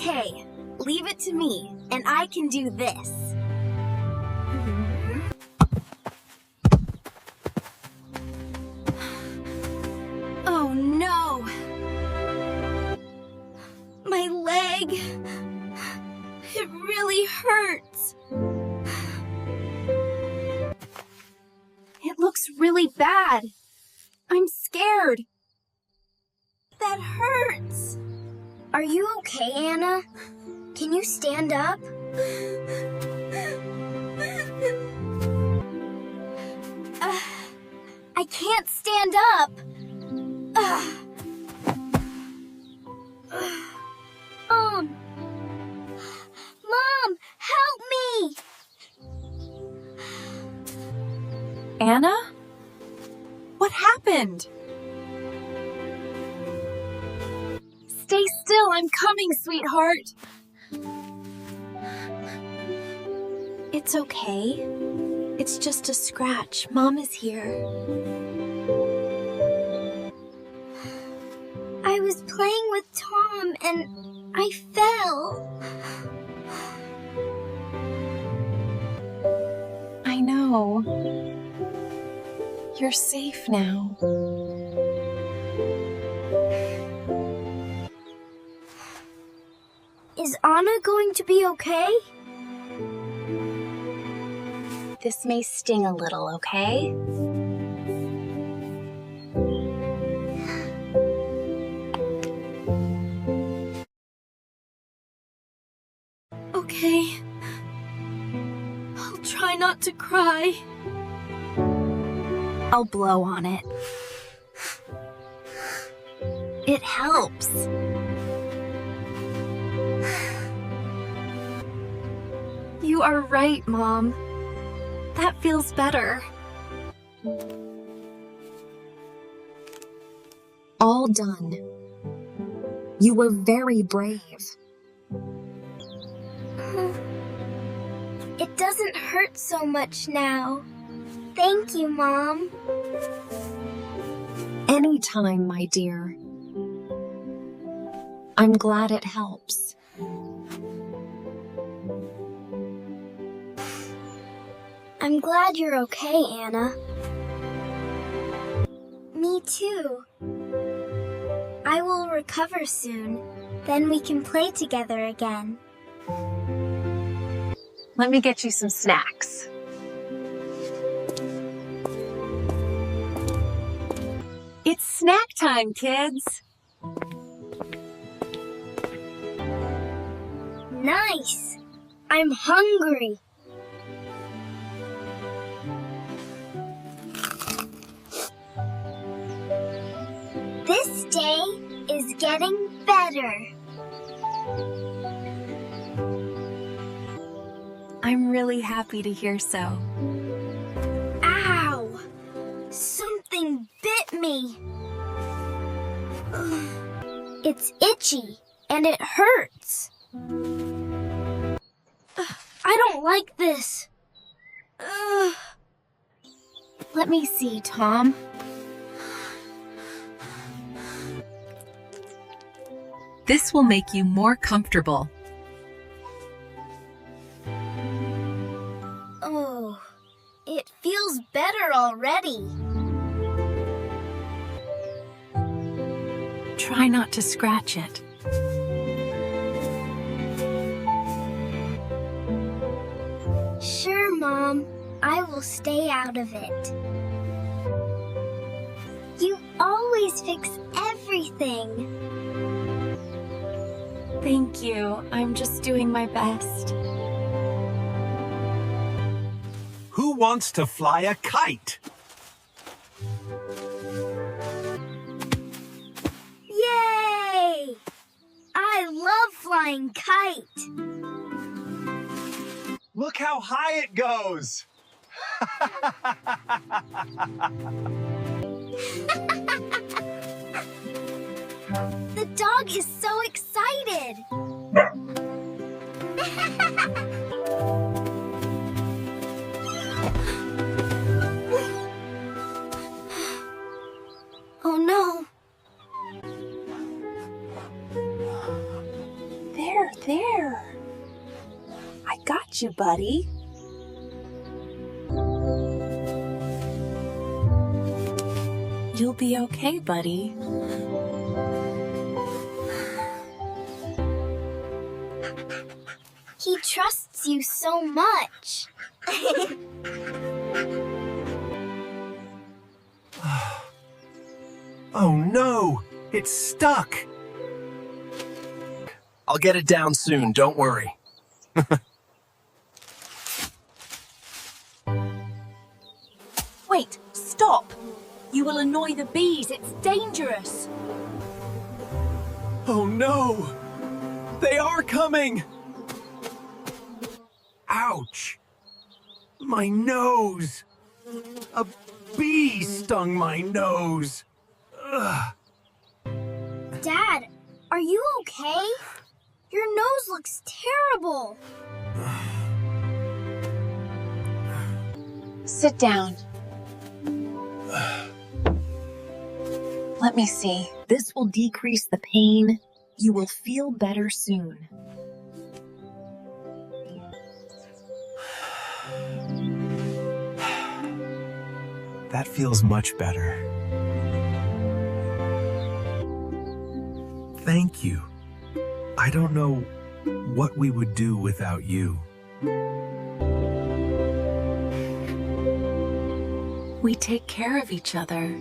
Okay, leave it to me, and I can do this. Oh no! My leg! It really hurts! It looks really bad. I'm scared. That hurts. Are you okay, Anna? Can you stand up? I can't stand up. Mom, help me! Anna? What happened? Stay still, I'm coming, sweetheart. It's okay. It's just a scratch. Mom is here. I was playing with Tom and I fell. I know. You're safe now. Is Anna going to be okay? This may sting a little, okay? Okay. I'll try not to cry. I'll blow on it. It helps. You are right, Mom. That feels better. All done. You were very brave. It doesn't hurt so much now. Thank you, Mom. Anytime, my dear. I'm glad it helps. I'm glad you're okay, Anna. Me too. I will recover soon. Then we can play together again. Let me get you some snacks. It's snack time, kids. Nice! I'm hungry. This day is getting better. I'm really happy to hear so. Ow! Something bit me. It's itchy and it hurts. I don't like this. Let me see, Tom. This will make you more comfortable. Oh, it feels better already. Try not to scratch it. Sure, Mom. I will stay out of it. You always fix everything. Thank you. I'm just doing my best. Who wants to fly a kite? Yay! I love flying kite. Look how high it goes! The dog is so excited. Oh no. There, there. I got you, buddy. You'll be okay, buddy. He trusts you so much. Oh no! It's stuck! I'll get it down soon, don't worry. Wait, stop! You will annoy the bees. It's dangerous. Oh no! They are coming! Ouch! My nose! A bee stung my nose! Ugh. Dad, are you okay? Your nose looks terrible. Sit down. Let me see. This will decrease the pain. You will feel better soon. That feels much better. Thank you. I don't know what we would do without you. We take care of each other.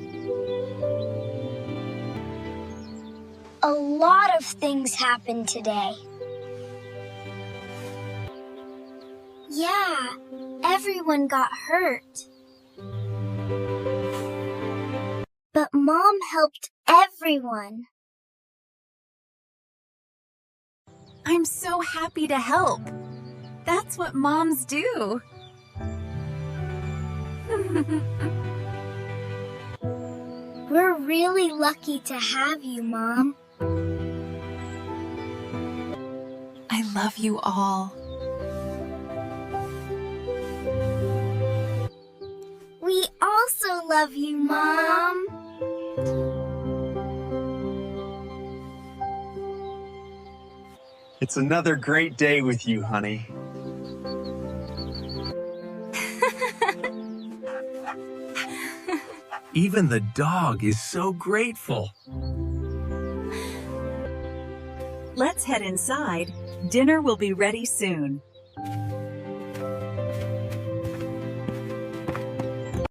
A lot of things happened today. Yeah, everyone got hurt. But Mom helped everyone. I'm so happy to help. That's what moms do. We're really lucky to have you, Mom. I love you all. We also love you, Mom. It's another great day with you, honey. Even the dog is so grateful. Let's head inside. Dinner will be ready soon.